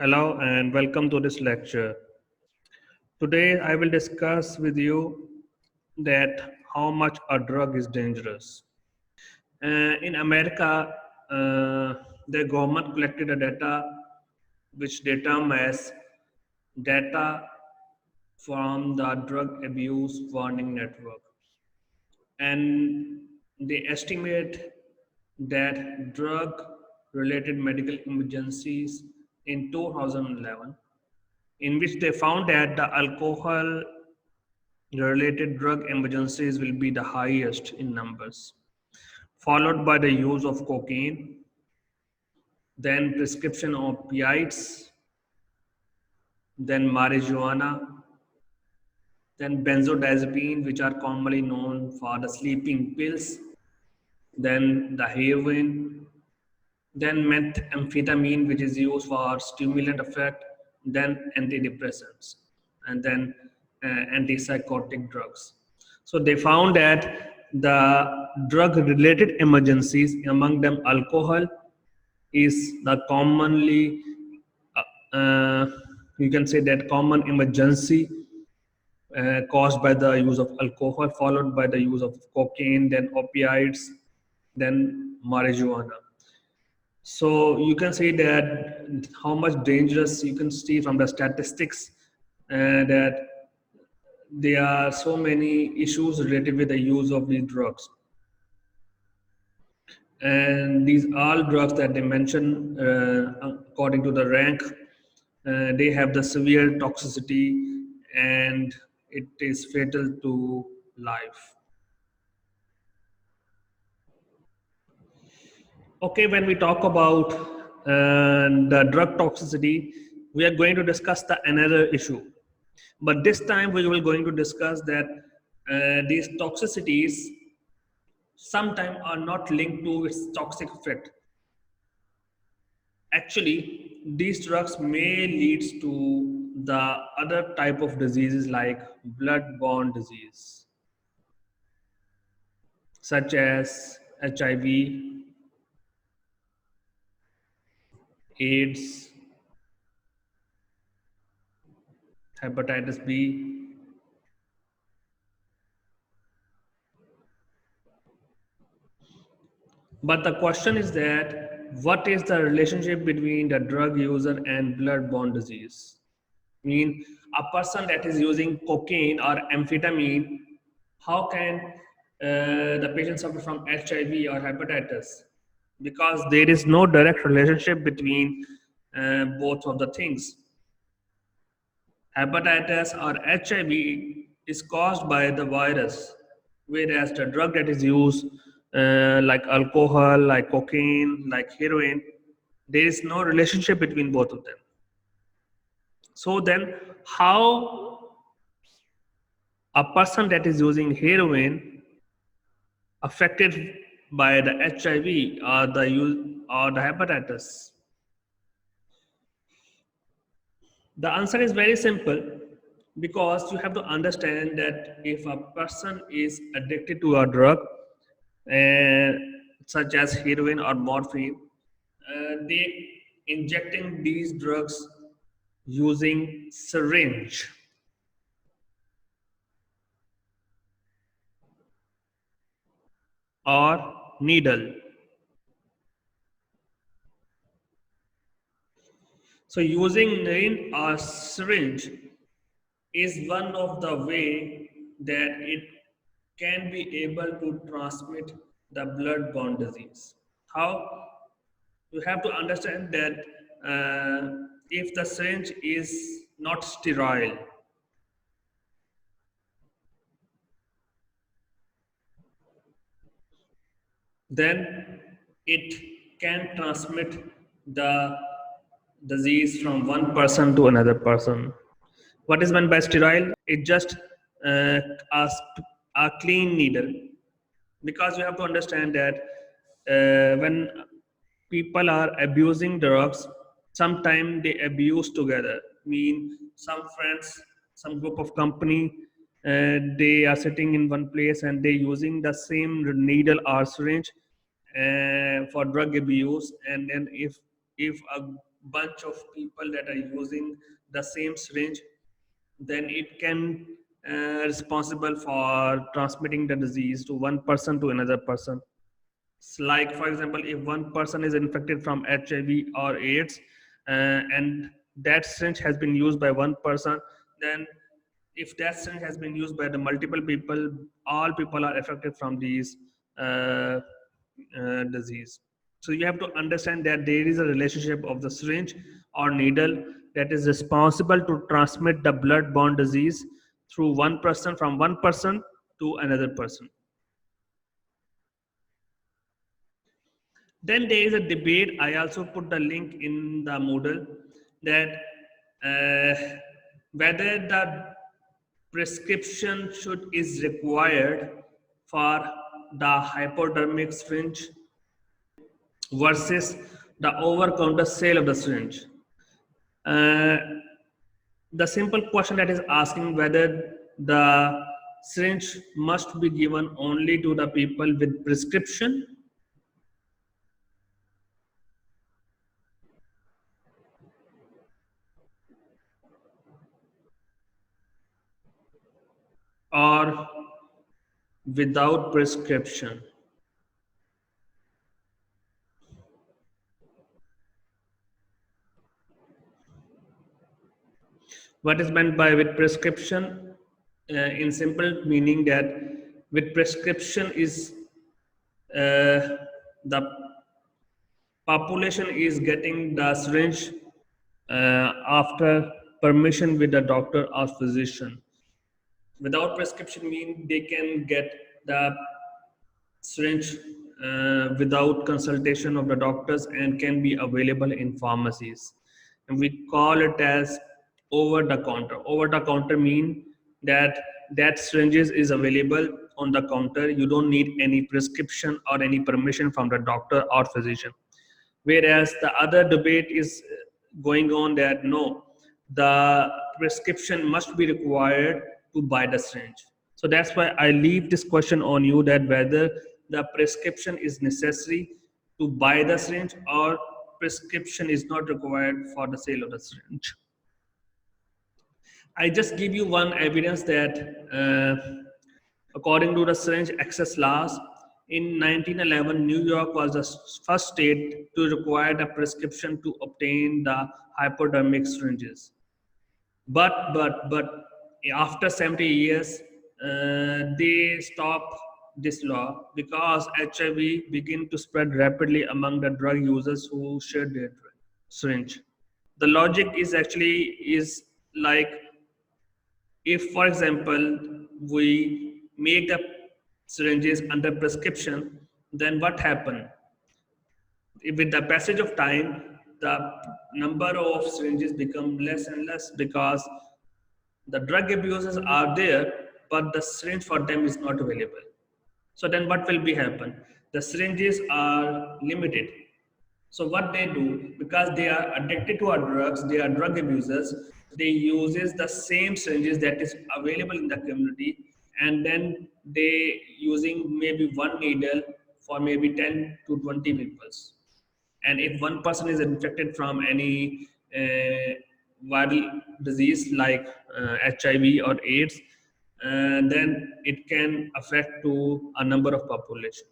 Hello and welcome to this lecture. Today I will discuss with you that how much a drug is dangerous. In America, the government collected a data which they term as data from the drug abuse warning network, and they estimate that drug related medical emergencies in 2011, in which they found that the alcohol related drug emergencies will be the highest in numbers, followed by the use of cocaine, then prescription opiates, then marijuana, then benzodiazepine, which are commonly known for the sleeping pills, then the heroin, then methamphetamine, which is used for stimulant effect, then antidepressants, and then antipsychotic drugs. So they found that the drug related emergencies, among them alcohol, is the commonly you can say that common emergency caused by the use of alcohol, followed by the use of cocaine, then opiates, then marijuana. So you can see that how much dangerous you can see from the statistics, that there are so many issues related with the use of these drugs. And these all drugs that they mention, according to the rank, they have the severe toxicity and it is fatal to life. Okay, when we talk about the drug toxicity, we are going to discuss the another issue. But this time we will going to discuss that these toxicities sometimes are not linked to its toxic effect. Actually, these drugs may lead to the other type of diseases like blood-borne disease, such as HIV, AIDS, hepatitis B. But the question is that what is the relationship between the drug user and blood-borne disease? I mean, a person that is using cocaine or amphetamine, how can the patient suffer from HIV or hepatitis? Because there is no direct relationship between both of the things. Hepatitis or HIV is caused by the virus, whereas the drug that is used, like alcohol, like cocaine, like heroin, there is no relationship between both of them. So then, how a person that is using heroin affected by the HIV or the hepatitis? The answer is very simple, because you have to understand that if a person is addicted to a drug, uh, such as heroin or morphine, they injecting these drugs using syringe. Or needle. So using needle or syringe is one of the way that it can be able to transmit the blood-borne disease. How? You have to understand that if the syringe is not sterile, then it can transmit the disease from one person to another person. What is meant by sterile? It just a, a clean needle, because you have to understand that when people are abusing drugs, sometimes they abuse together. Mean some friends, some group of company, they are sitting in one place and they using the same needle or syringe for drug abuse. And then if a bunch of people that are using the same syringe, then it can responsible for transmitting the disease to one person to another person. Like for example, if one person is infected from HIV or AIDS, and that syringe has been used by one person, then if that syringe has been used by the multiple people, all people are affected from these disease. So you have to understand that there is a relationship of the syringe or needle that is responsible to transmit the blood-borne disease through one person, from one person to another person. Then there is a debate. I also put the link in the Moodle, that whether the prescription is required for the hypodermic syringe versus the over-counter sale of the syringe. The simple question that is asking whether the syringe must be given only to the people with prescription, or without prescription. What is meant by with prescription? In simple meaning, that with prescription is the population is getting the syringe after permission with the doctor or physician. Without prescription mean they can get the syringe without consultation of the doctors and can be available in pharmacies. And we call it as over the counter. Over the counter mean that syringes is available on the counter. You don't need any prescription or any permission from the doctor or physician. Whereas the other debate is going on that no, the prescription must be required to buy the syringe. So that's why I leave this question on you, that whether the prescription is necessary to buy the syringe or prescription is not required for the sale of the syringe. I just give you one evidence that according to the syringe access laws, in 1911, New York was the first state to require a prescription to obtain the hypodermic syringes. But after 70 years, they stopped this law because HIV began to spread rapidly among the drug users who shared their syringe. The logic is actually like, if for example we make the syringes under prescription, then what happened? With the passage of time, the number of syringes become less and less because the drug abusers are there, but the syringe for them is not available. So then what will be happen? The syringes are limited. So what they do, because they are addicted to our drugs, they are drug abusers, they uses the same syringes that is available in the community, and then they using maybe one needle for maybe 10 to 20 people. And if one person is infected from any viral disease like HIV or AIDS, then it can affect to a number of population.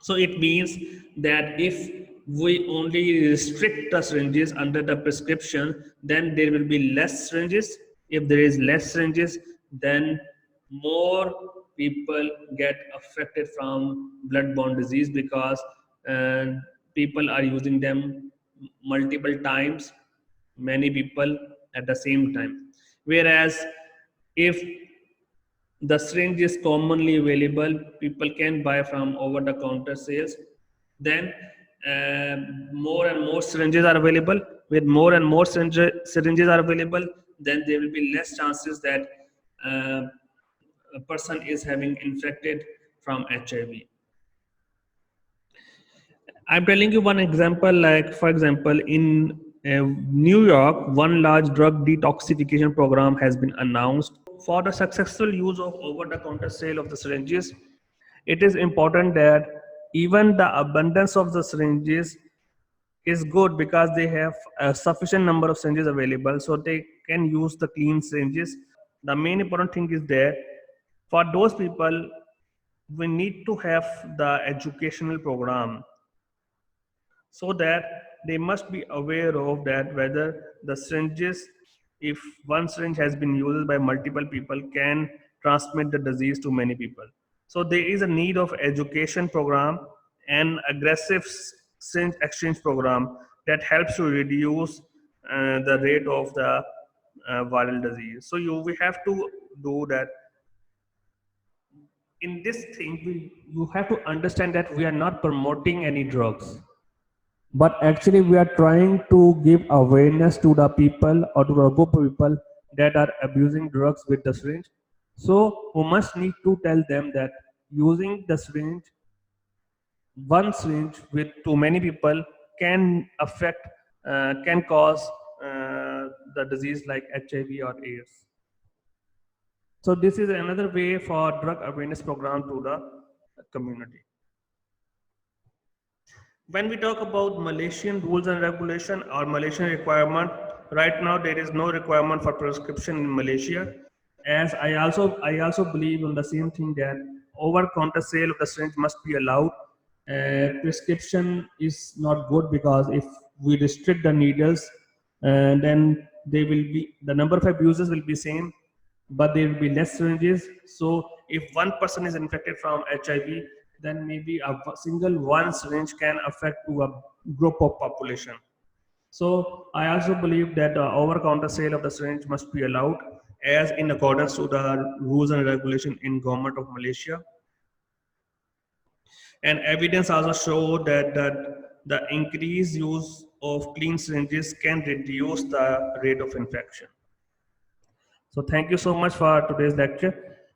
So it means that if we only restrict the syringes under the prescription, then there will be less syringes. If there is less syringes, then more people get affected from blood-borne disease because people are using them multiple times, many people at the same time. Whereas if the syringe is commonly available, people can buy from over-the-counter sales, then more and more syringes are available. With more and more syringes are available, then there will be less chances that a person is having infected from HIV. I'm telling you one example, like for example, in New York, one large drug detoxification program has been announced. For the successful use of over-the-counter sale of the syringes, it is important that even the abundance of the syringes is good because they have a sufficient number of syringes available, so they can use the clean syringes. The main important thing is that for those people, we need to have the educational program, so that they must be aware of that whether the syringes, if one syringe has been used by multiple people, can transmit the disease to many people. So there is a need of education program and aggressive syringe exchange program that helps to reduce the rate of the viral disease. So we have to do that. In this thing, you have to understand that we are not promoting any drugs, but actually we are trying to give awareness to the people or to a group of people that are abusing drugs with the syringe. So we must need to tell them that using the syringe, one syringe with too many people, can affect, can cause the disease like HIV or AIDS. So this is another way for drug awareness program to the community. When we talk about Malaysian rules and regulation or Malaysian requirement, right now there is no requirement for prescription in Malaysia. As I also believe in the same thing that over-counter sale of the syringe must be allowed. Prescription is not good because if we restrict the needles, then they will be, the number of abusers will be same, but there will be less syringes. So if one person is infected from HIV, then maybe a single one syringe can affect to a group of population. So I also believe that over-counter sale of the syringe must be allowed as in accordance to the rules and regulation in government of Malaysia. And evidence also show that the increased use of clean syringes can reduce the rate of infection. So thank you so much for today's lecture.